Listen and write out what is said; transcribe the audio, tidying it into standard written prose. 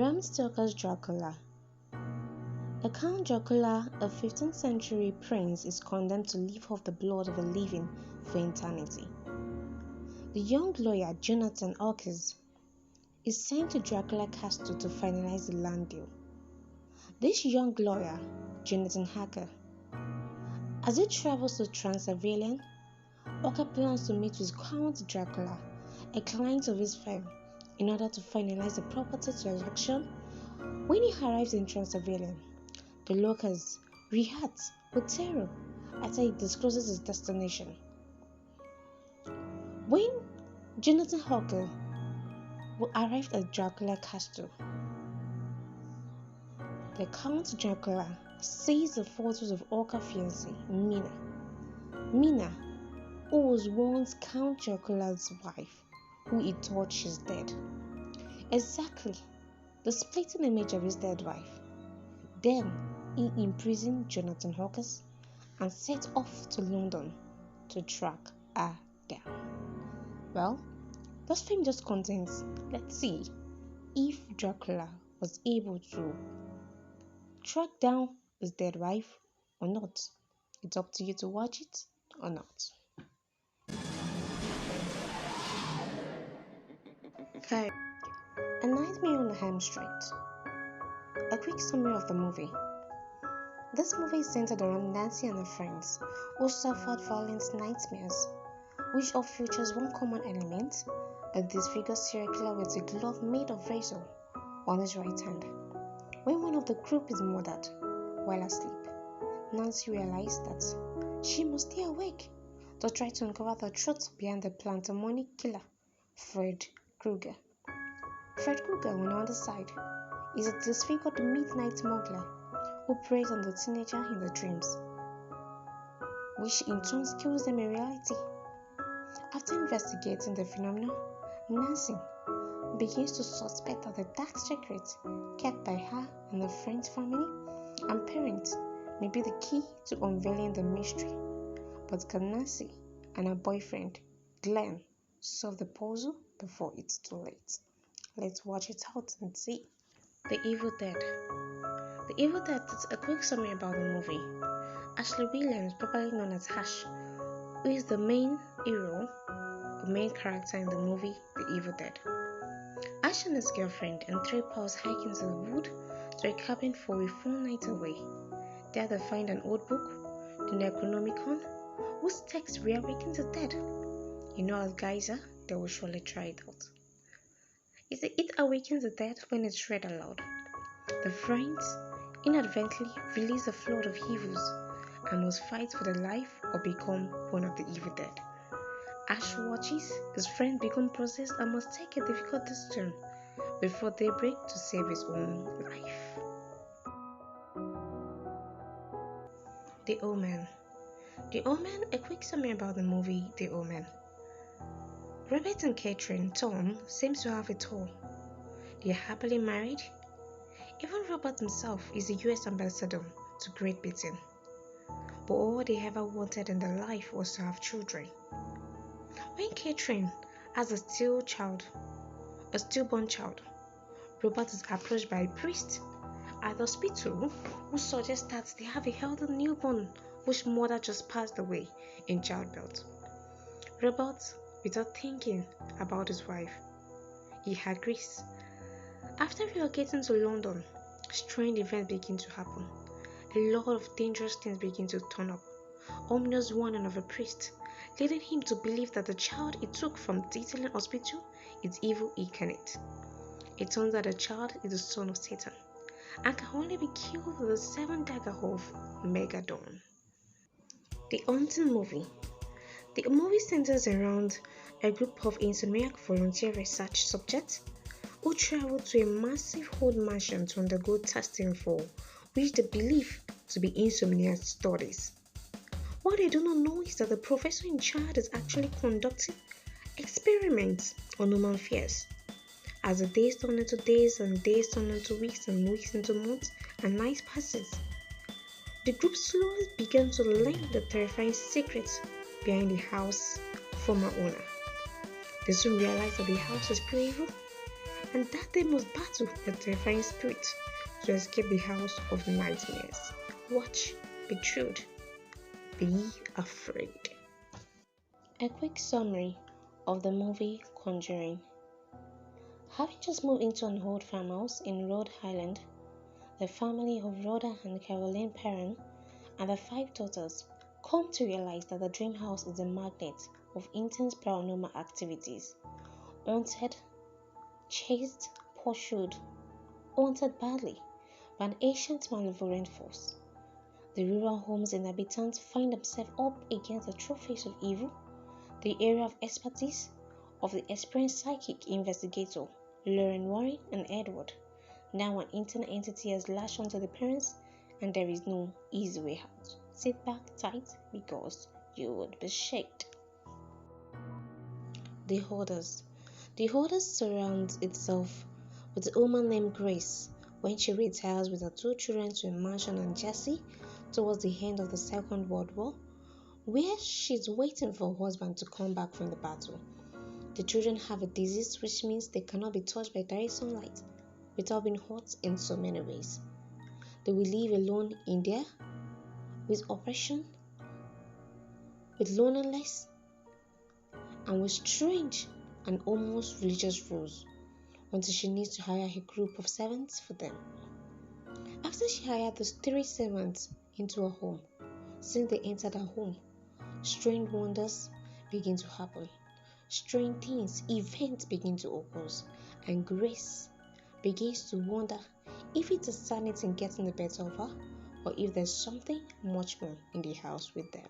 Bram Stoker's Dracula. The Count Dracula, a 15th century prince, is condemned to live off the blood of the living for eternity. The young lawyer Jonathan Harker is sent to Dracula Castle to finalize the land deal. This young lawyer, Jonathan Harker, as he travels to Transylvania, Harker plans to meet with Count Dracula, a client of his firm, in order to finalize the property transaction. When he arrives in Transylvania, the locals react with terror after he discloses his destination. When Jonathan Harker arrived at Dracula Castle, the Count Dracula sees the photos of Harker's fiancée, Mina. Mina, who was once Count Dracula's wife, who he thought she's dead. Exactly the splitting image of his dead wife. Then he imprisoned Jonathan Harker and set off to London to track her down. Well, this film just contains, let's see if Dracula was able to track down his dead wife or not. It's up to you to watch it or not. Okay. A Nightmare on Elm Street. A quick summary of the movie. This movie is centered around Nancy and her friends who suffered violent nightmares, which all features one common element: a disfigured serial killer with a glove made of razor on his right hand. When one of the group is murdered while asleep, Nancy realized that she must stay awake to try to uncover the truth behind the Plantamonic killer, Fred Krueger. Fred Krueger, on the other side, is a disfigured midnight smuggler who preys on the teenager in their dreams, which in turn kills them in reality. After investigating the phenomenon, Nancy begins to suspect that the dark secret kept by her and her friend's family and parents may be the key to unveiling the mystery. But can Nancy and her boyfriend, Glenn, solve the puzzle before it's too late? Let's watch it out and see. The Evil Dead. The Evil Dead is a quick summary about the movie. Ashley Williams, popularly known as Ash, who is the main hero, the main character in the movie The Evil Dead. Ash and his girlfriend and three pals hike into the wood to a cabin for a full night away. There they find an old book, the Necronomicon, whose text reawakens the dead. You know as guys are, they will surely try it out. It awakens the dead when it's read aloud. The friends inadvertently release a flood of evils and must fight for their life or become one of the evil dead. Ash watches his friend become possessed and must take a difficult decision before daybreak to save his own life. The Omen. The Omen, a quick summary about the movie The Omen. Robert and Catherine Tom seems to have it all. They are happily married. Even Robert himself is a US ambassador to Great Britain. But all they ever wanted in their life was to have children. When Catherine has a stillborn child, Robert is approached by a priest at the hospital who suggests that they have a healthy newborn whose mother just passed away in childbirth. Robert, without thinking about his wife, he agrees. After relocating to London, strange events begin to happen. A lot of dangerous things begin to turn up. Ominous warning of a priest, leading him to believe that the child he took from Ditterland Hospital is evil incarnate. It turns out the child is the son of Satan and can only be killed with the 7 dagger of Megadon. The Haunting Movie. The movie centers around a group of insomniac volunteer research subjects who travel to a massive old mansion to undergo testing for which they believe to be insomnia studies. What they do not know is that the professor in charge is actually conducting experiments on human fears. As the days turn into days and days turn into weeks and weeks into months and nights passes, the group slowly began to learn the terrifying secrets behind the house's former owner. They soon realize that the house is pure evil. and that they must battle the terrifying spirit to escape the house of nightmares. Watch, be thrilled, be afraid. A quick summary of the movie Conjuring. Having just moved into an old farmhouse in Rhode Island, the family of Rhoda and Caroline Perron and their 5 daughters come to realize that the dream house is a magnet of intense paranormal activities. Haunted, chased, pursued, haunted badly by an ancient malevolent force. The rural home's inhabitants find themselves up against the true face of evil, the area of expertise of the experienced psychic investigator Lauren Warren and Edward. Now an internal entity has latched onto the parents and there is no easy way out. Sit back tight because you would be shaken. The Hoarders. The Hoarders surrounds itself with a woman named Grace when she retires with her 2 children to a mansion in Jersey towards the end of the Second World War, where she's waiting for her husband to come back from the battle. The children have a disease which means they cannot be touched by direct sunlight without being hurt in so many ways. They will live alone in there with oppression, with loneliness, and with strange and almost religious rules until she needs to hire a group of servants for them. After she hired those 3 servants into her home, since they entered her home, strange wonders begin to happen. Strange things, events begin to occur, and Grace begins to wonder if it is sanity getting the better of her or if there's something much more in the house with them.